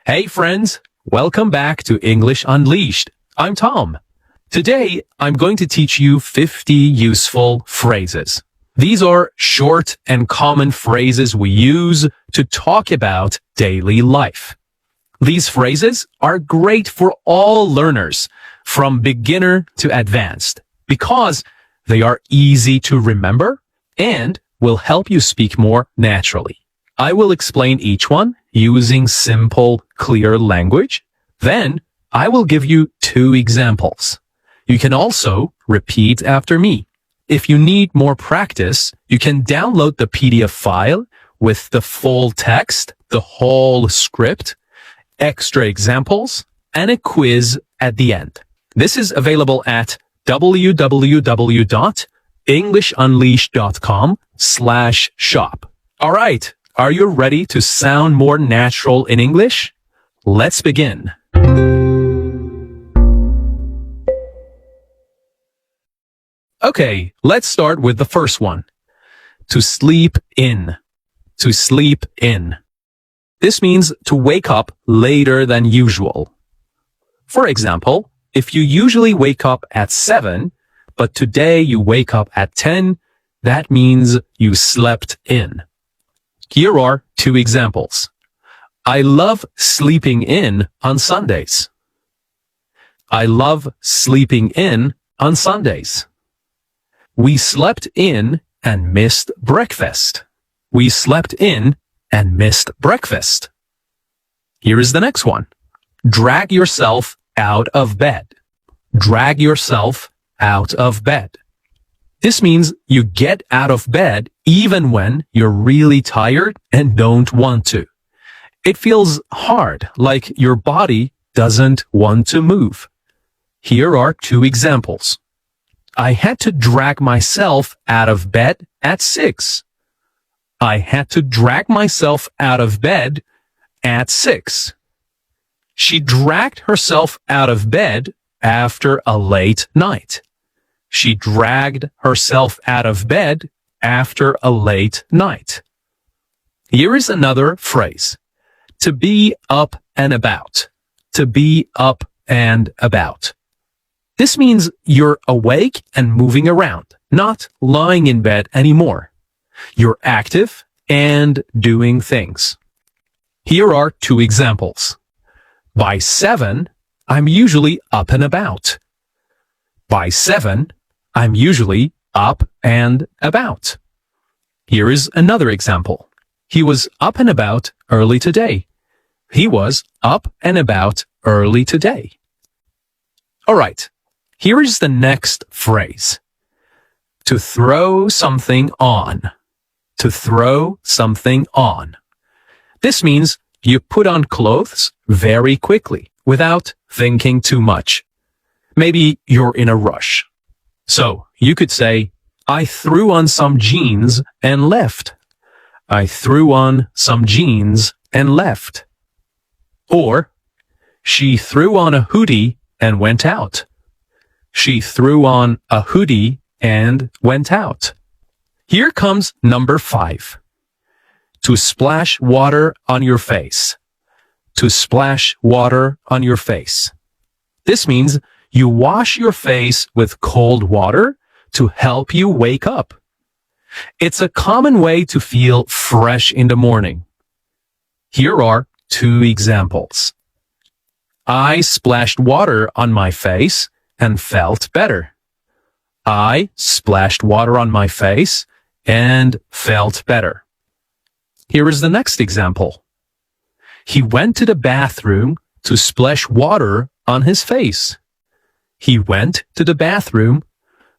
Hey friends, welcome back to English Unleashed. I'm Tom. Today, I'm going to teach you 50 useful phrases. These are short and common phrases we use to talk about daily life. These phrases are great for all learners, from beginner to advanced, because they are easy to remember and will help you speak more naturally. I will explain each one using simple, clear language. Then I will give you 2 examples. You can also repeat after me. If you need more practice, you can download the PDF file with the full text, the whole script, extra examples, and a quiz at the end. This is available at www.englishunleashed.com/shop. All right. Are you ready to sound more natural in English? Let's begin. Okay, let's start with the first one. To sleep in. To sleep in. This means to wake up later than usual. For example, if you usually wake up at 7, but today you wake up at 10, that means you slept in. Here are 2 examples. I love sleeping in on Sundays. I love sleeping in on Sundays. We slept in and missed breakfast. We slept in and missed breakfast. Here is the next one. Drag yourself out of bed. Drag yourself out of bed. This means you get out of bed even when you're really tired and don't want to. It feels hard, like your body doesn't want to move. Here are 2 examples. I had to drag myself out of bed at 6. I had to drag myself out of bed at 6. She dragged herself out of bed after a late night. She dragged herself out of bed after a late night. Here is another phrase. To be up and about. To be up and about. This means you're awake and moving around, not lying in bed anymore. You're active and doing things. Here are 2 examples. By 7, I'm usually up and about. By 7, I'm usually up and about. Here is another example. He was up and about early today. He was up and about early today. All right. Here is the next phrase. To throw something on. To throw something on. This means you put on clothes very quickly without thinking too much. Maybe you're in a rush. So you could say, I threw on some jeans and left. I threw on some jeans and left. Or, she threw on a hoodie and went out. She threw on a hoodie and went out. Here comes number 5. To splash water on your face. To splash water on your face. This means you wash your face with cold water to help you wake up. It's a common way to feel fresh in the morning. Here are 2 examples. I splashed water on my face and felt better. I splashed water on my face and felt better. Here is the next example. He went to the bathroom to splash water on his face. He went to the bathroom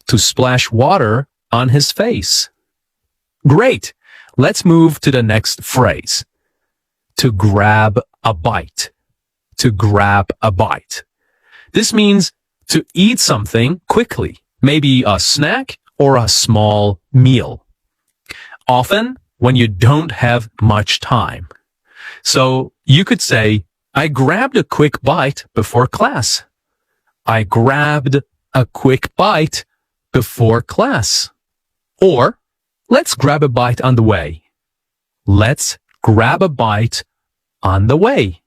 to splash water on his face. Great! Let's move to the next phrase. To grab a bite. To grab a bite. This means to eat something quickly, maybe a snack or a small meal. Often when you don't have much time. So you could say, I grabbed a quick bite before class. I grabbed a quick bite before class. Or, let's grab a bite on the way. Let's grab a bite on the way.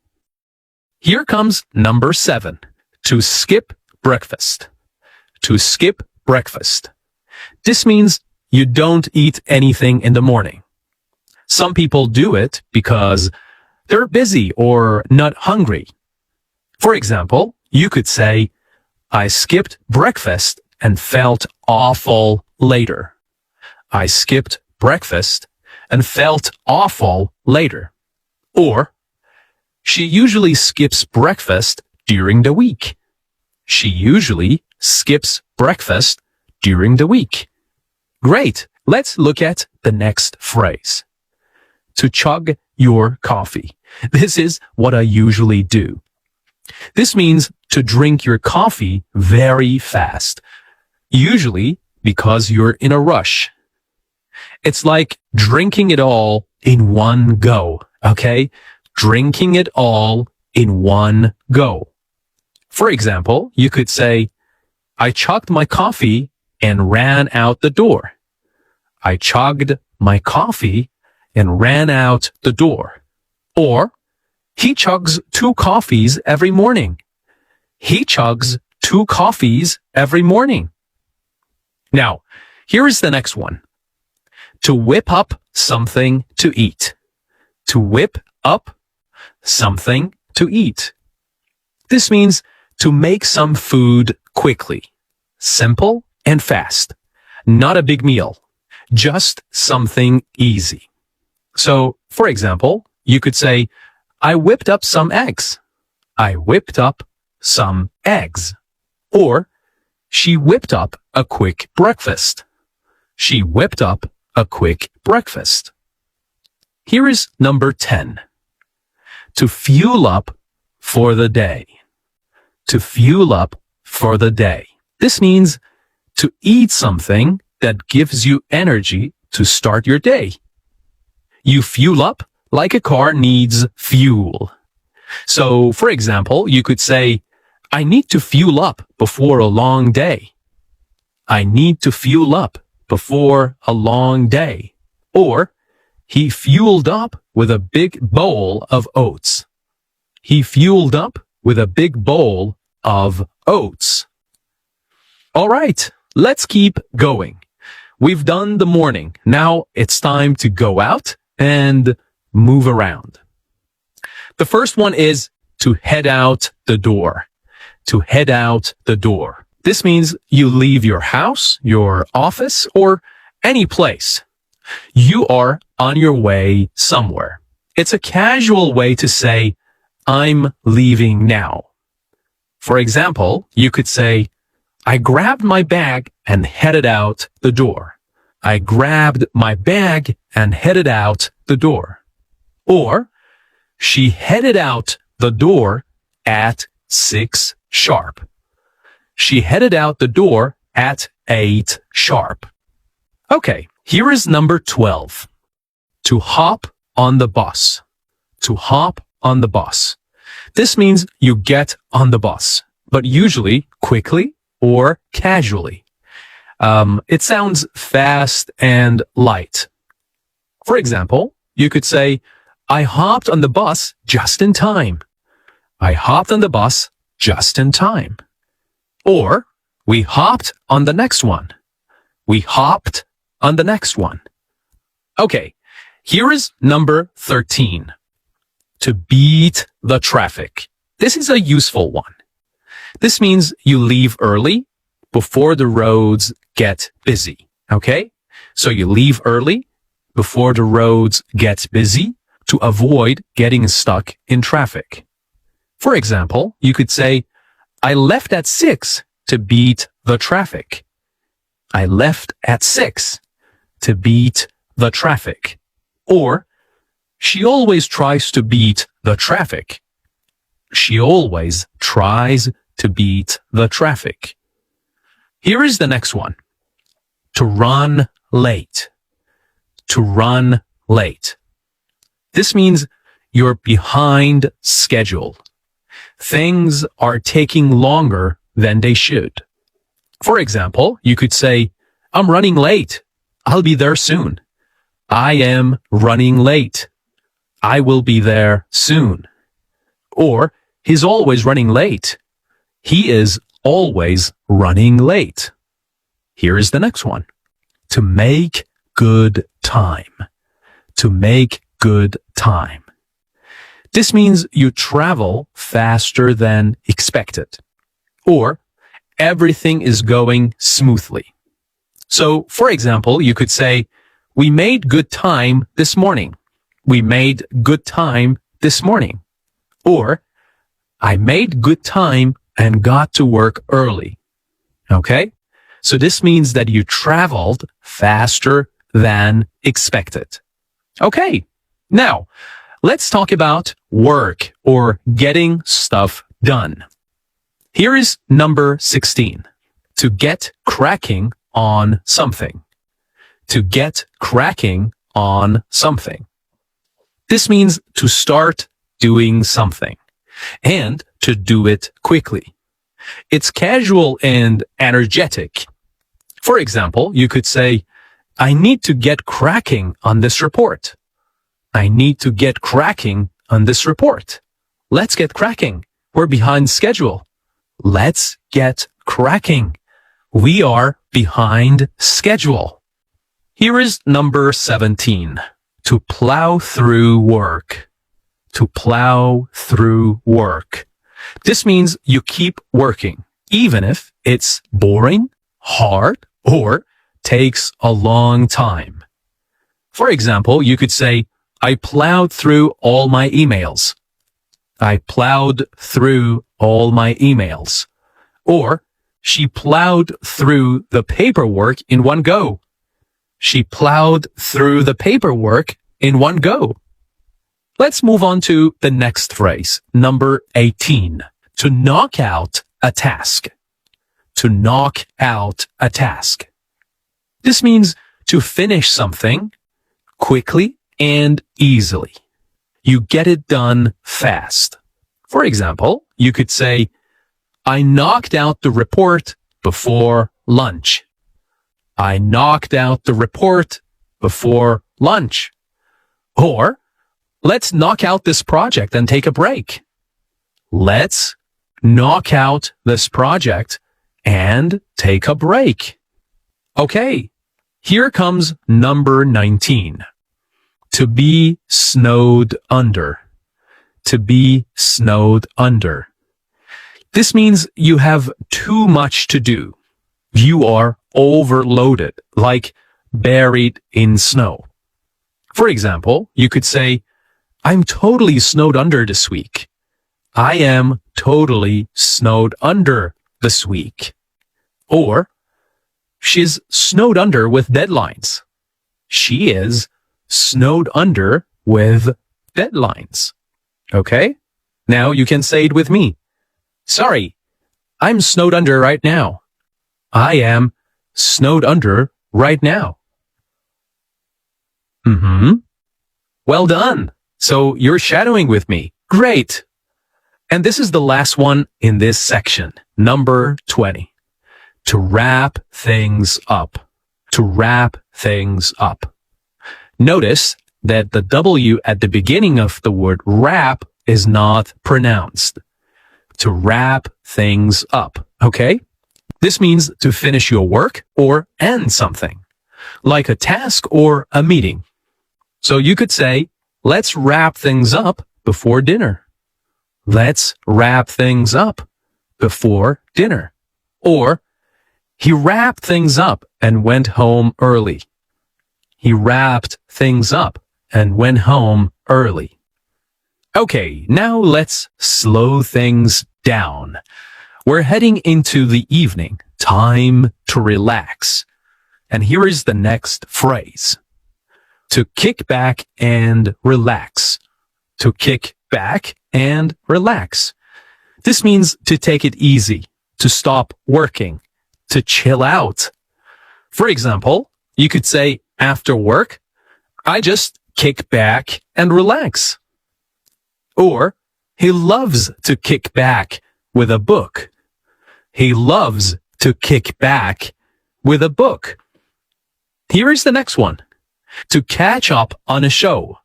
Here comes number 7. To skip breakfast. To skip breakfast. This means you don't eat anything in the morning. Some people do it because they're busy or not hungry. For example, you could say, I skipped breakfast and felt awful later. I skipped breakfast and felt awful later. Or, she usually skips breakfast during the week. She usually skips breakfast during the week. Great. Let's look at the next phrase. To chug your coffee. This is what I usually do. This means to drink your coffee very fast. Usually because you're in a rush. It's like drinking it all in one go, okay? Drinking it all in one go. For example, you could say, I chugged my coffee and ran out the door. I chugged my coffee and ran out the door. Or, he chugs 2 coffees every morning. He chugs 2 coffees every morning. Now, here is the next one. To whip up something to eat. To whip up something to eat. This means to make some food quickly. Simple and fast. Not a big meal. Just something easy. So, for example, you could say, I whipped up some eggs. I whipped up some eggs. Or, she whipped up a quick breakfast. She whipped up a quick breakfast. Here is number 10. To fuel up for the day. To fuel up for the day. This means to eat something that gives you energy to start your day. You fuel up like a car needs fuel. So, for example, you could say, I need to fuel up before a long day. I need to fuel up before a long day. Or, he fueled up with a big bowl of oats. He fueled up with a big bowl of oats. All right, let's keep going. We've done the morning. Now it's time to go out and move around. The first one is to head out the door. To head out the door. This means you leave your house, your office, or any place. You are on your way somewhere. It's a casual way to say, I'm leaving now. For example, you could say, I grabbed my bag and headed out the door. I grabbed my bag and headed out the door. Or, she headed out the door at 6 sharp. She headed out the door at 8 sharp. Okay, here is number 12. To hop on the bus. To hop on the bus. This means you get on the bus, but usually quickly or casually. It sounds fast and light. For example, you could say, I hopped on the bus just in time. I hopped on the bus just in time. Or, we hopped on the next one. We hopped on the next one. Okay, here is number 13. To beat the traffic. This is a useful one. This means you leave early before the roads get busy. Okay? So you leave early before the roads get busy to avoid getting stuck in traffic. For example, you could say, I left at 6 to beat the traffic. I left at 6 to beat the traffic. Or, she always tries to beat the traffic. She always tries to beat the traffic. Here is the next one. To run late. To run late. This means you're behind schedule. Things are taking longer than they should. For example, you could say, I'm running late. I'll be there soon. I am running late. I will be there soon. Or, He's always running late. He is always running late. Here is the next one. To make good time. To make good time. This means you travel faster than expected, or everything is going smoothly. So, for example, you could say, we made good time this morning. We made good time this morning. Or, I made good time and got to work early. Okay? So this means that you traveled faster than expected. Okay. Now, let's talk about work or getting stuff done. Here is number 16. To get cracking on something. To get cracking on something. This means to start doing something and to do it quickly. It's casual and energetic. For example, you could say, I need to get cracking on this report. I need to get cracking on this report. Let's get cracking. We're behind schedule. Let's get cracking. We are behind schedule. Here is number 17. To plow through work. To plow through work. This means you keep working, even if it's boring, hard, or takes a long time. For example, you could say, I plowed through all my emails. I plowed through all my emails. Or, she plowed through the paperwork in one go. She plowed through the paperwork in one go. Let's move on to the next phrase, number 18. To knock out a task. To knock out a task. This means to finish something quickly and easily. You get it done fast. For example, you could say, I knocked out the report before lunch. I knocked out the report before lunch. Or, let's knock out this project and take a break. Let's knock out this project and take a break. Okay, here comes number 19. To be snowed under. To be snowed under. This means you have too much to do. You are overloaded, like buried in snow. For example, you could say, I'm totally snowed under this week. I am totally snowed under this week. Or, she's snowed under with deadlines. She is snowed under with deadlines. Okay? Now you can say it with me. Sorry, I'm snowed under right now. I am snowed under right now. Well done. So you're shadowing with me. Great. And this is the last one in this section, number 20. To wrap things up. To wrap things up. Notice that the W at the beginning of the word wrap is not pronounced. To wrap things up, okay? This means to finish your work or end something, like a task or a meeting. So you could say, let's wrap things up before dinner. Let's wrap things up before dinner. Or, he wrapped things up and went home early. He wrapped things up and went home early. Okay, now let's slow things down. We're heading into the evening, time to relax. And here is the next phrase. To kick back and relax. To kick back and relax. This means to take it easy, to stop working, to chill out. For example, you could say, after work, I just kick back and relax. Or, he loves to kick back with a book. He loves to kick back with a book. Here is the next one. To catch up on a show.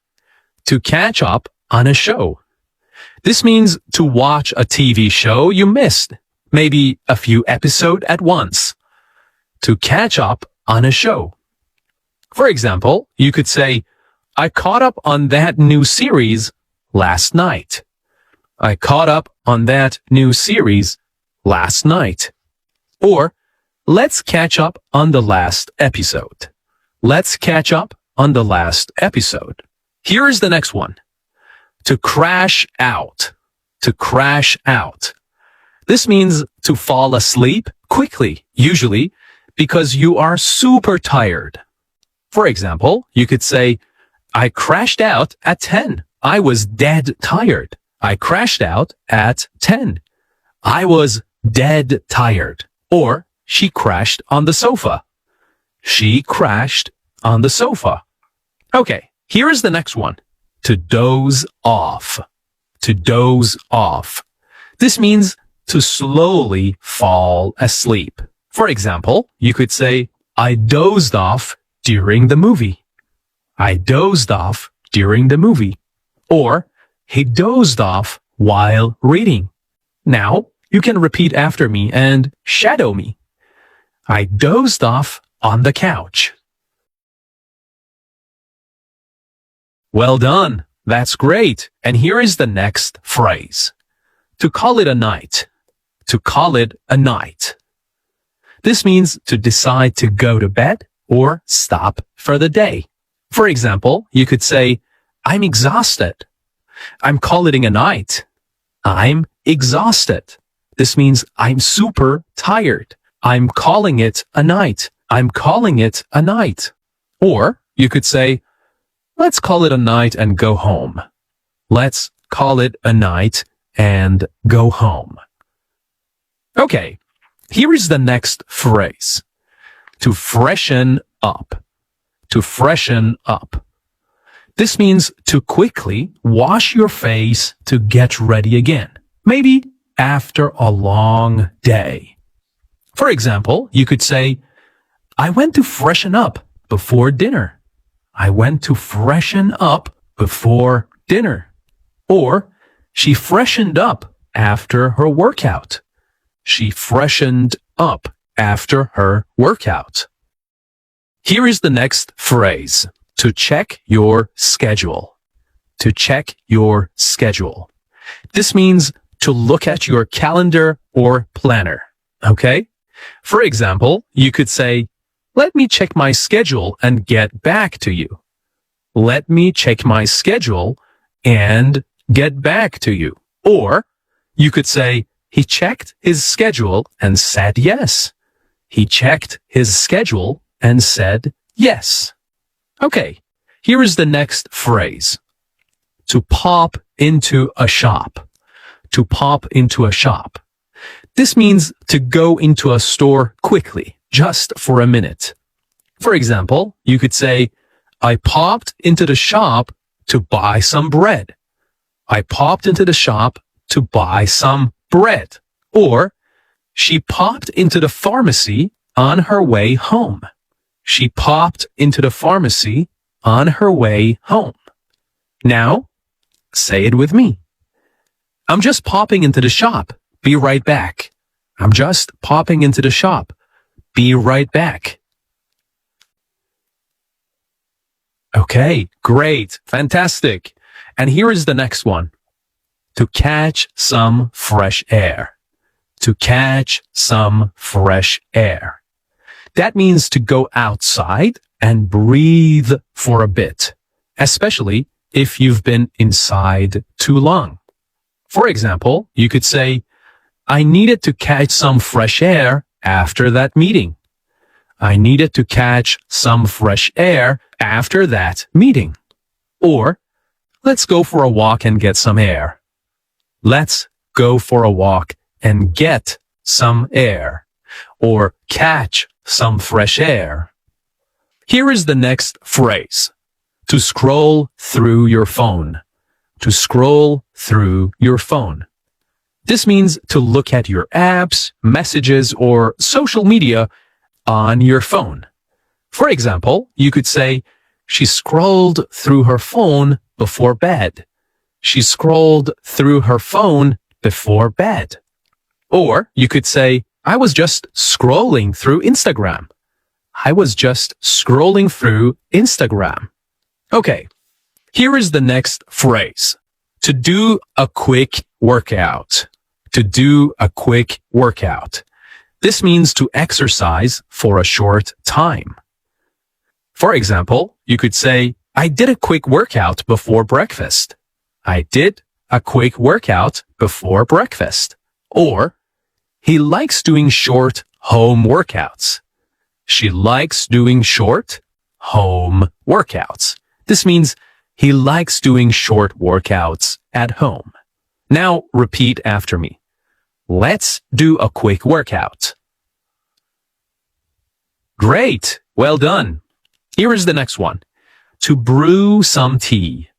To catch up on a show. This means to watch a TV show you missed, maybe a few episodes at once. To catch up on a show. For example, you could say, I caught up on that new series last night. I caught up on that new series last night. Or, let's catch up on the last episode. Let's catch up on the last episode. Here is the next one. To crash out. To crash out. This means to fall asleep quickly, usually because you are super tired. For example, you could say, I crashed out at 10. I was dead tired. I crashed out at 10. I was dead tired. Or, she crashed on the sofa. She crashed on the sofa. Okay, here is the next one. To doze off. To doze off. This means to slowly fall asleep. For example, you could say, I dozed off during the movie. I dozed off during the movie. Or, he dozed off while reading. Now, you can repeat after me and shadow me. I dozed off on the couch. Well done. That's great. And here is the next phrase. To call it a night. To call it a night. This means to decide to go to bed or stop for the day. For example, you could say, I'm exhausted. I'm calling it a night. I'm exhausted. This means I'm super tired. I'm calling it a night. I'm calling it a night. Or you could say, let's call it a night and go home. Let's call it a night and go home. Okay, here is the next phrase. To freshen up. To freshen up. This means to quickly wash your face to get ready again. Maybe after a long day. For example, you could say, I went to freshen up before dinner. I went to freshen up before dinner. Or, she freshened up after her workout. She freshened up after her workout. Here is the next phrase. To check your schedule. To check your schedule. This means to look at your calendar or planner. Okay? For example, you could say, let me check my schedule and get back to you. Let me check my schedule and get back to you. Or you could say, he checked his schedule and said yes. He checked his schedule and said yes. Okay, here is the next phrase. To pop into a shop. To pop into a shop. This means to go into a store quickly, just for a minute. For example, you could say, I popped into the shop to buy some bread. I popped into the shop to buy some bread. Or, she popped into the pharmacy on her way home. She popped into the pharmacy on her way home. Now, say it with me. I'm just popping into the shop. Be right back. I'm just popping into the shop. Be right back. Okay, great, fantastic. And here is the next one. To catch some fresh air. To catch some fresh air. That means to go outside and breathe for a bit, especially if you've been inside too long. For example, you could say, I needed to catch some fresh air after that meeting. I needed to catch some fresh air after that meeting. Or, let's go for a walk and get some air. Let's go for a walk and get some air. Or catch some fresh air. Here is the next phrase. To scroll through your phone. To scroll through your phone. This means to look at your apps, messages, or social media on your phone. For example, you could say, she scrolled through her phone before bed. she scrolled through her phone before bed. Or you could say, I was just scrolling through Instagram. I was just scrolling through Instagram. Okay, here is the next phrase. To do a quick workout. To do a quick workout. This means to exercise for a short time. For example, you could say, I did a quick workout before breakfast. I did a quick workout before breakfast. Or, he likes doing short home workouts. She likes doing short home workouts. This means he likes doing short workouts at home. Now repeat after me. Let's do a quick workout. Great. Well done. Here is the next one. To brew some tea.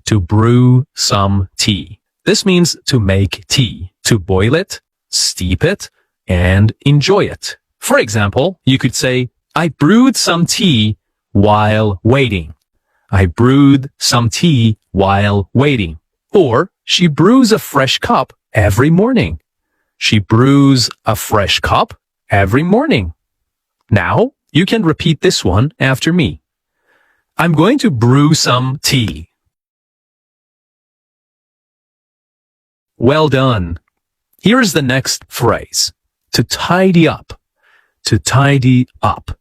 To brew some tea. This means to make tea, to boil it, steep it, and enjoy it. For example, you could say, I brewed some tea while waiting. I brewed some tea while waiting. Or, she brews a fresh cup every morning. She brews a fresh cup every morning. Now, you can repeat this one after me. I'm going to brew some tea. Well done. Here is the next phrase. To tidy up. To tidy up.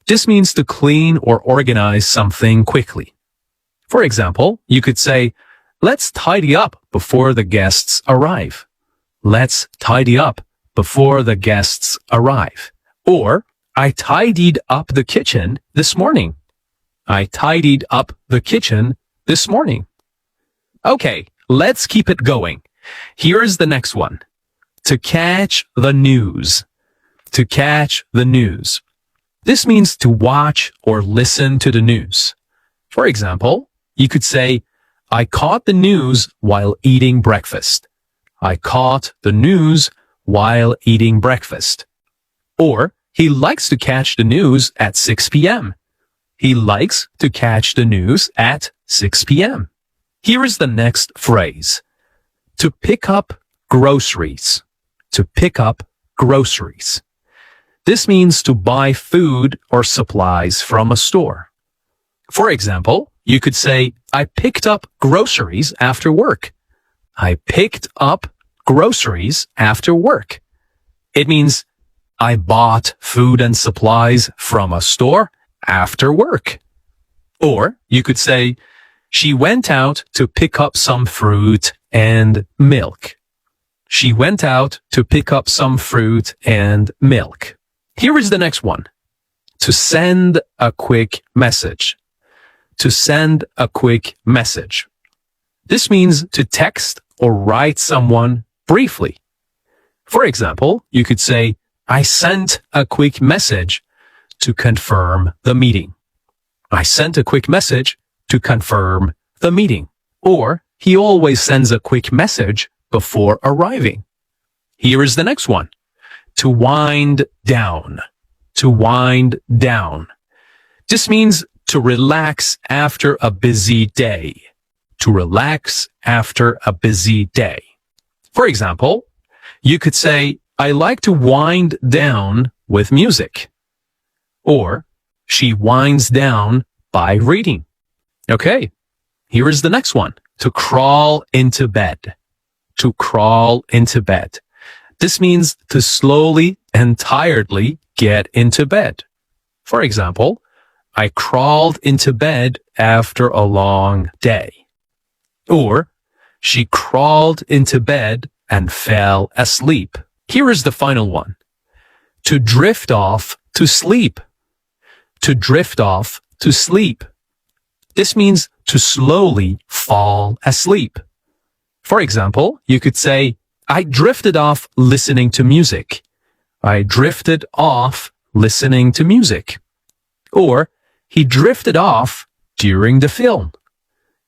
This means to clean or organize something quickly. For example, you could say, let's tidy up before the guests arrive. Let's tidy up before the guests arrive. Or, I tidied up the kitchen this morning. I tidied up the kitchen this morning. Okay, let's keep it going. Here is the next one. To catch the news. To catch the news. This means to watch or listen to the news. For example, you could say, I caught the news while eating breakfast. I caught the news while eating breakfast. Or, he likes to catch the news at 6 p.m. He likes to catch the news at 6 p.m. Here is the next phrase. To pick up groceries. To pick up groceries. This means to buy food or supplies from a store. For example, you could say, I picked up groceries after work. I picked up groceries after work. It means I bought food and supplies from a store after work. Or you could say, she went out to pick up some fruit and milk. She went out to pick up some fruit and milk. Here is the next one. To send a quick message. To send a quick message. This means to text or write someone briefly. For example, you could say, I sent a quick message to confirm the meeting. I sent a quick message to confirm the meeting. Or, he always sends a quick message before arriving. Here is the next one. To wind down. To wind down. This means to relax after a busy day. To relax after a busy day. For example, you could say, I like to wind down with music. Or, she winds down by reading. Okay, here is the next one. To crawl into bed. To crawl into bed. This means to slowly and tiredly get into bed. For example, I crawled into bed after a long day. Or, she crawled into bed and fell asleep. Here is the final one. To drift off to sleep. To drift off to sleep. This means to slowly fall asleep. For example, you could say, I drifted off listening to music. I drifted off listening to music. Or, he drifted off during the film.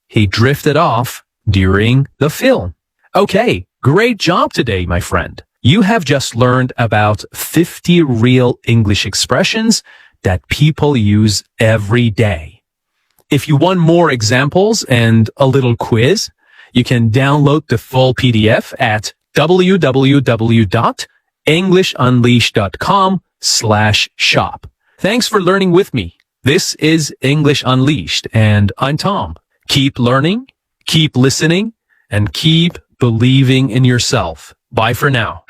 He drifted off during the film. Okay, great job today, my friend. You have just learned about 50 real English expressions that people use every day. If you want more examples and a little quiz, You can download the full PDF at www.englishunleashed.com/shop. Thanks for learning with me. This is English Unleashed, and I'm Tom. Keep learning, keep listening, and keep believing in yourself. Bye for now.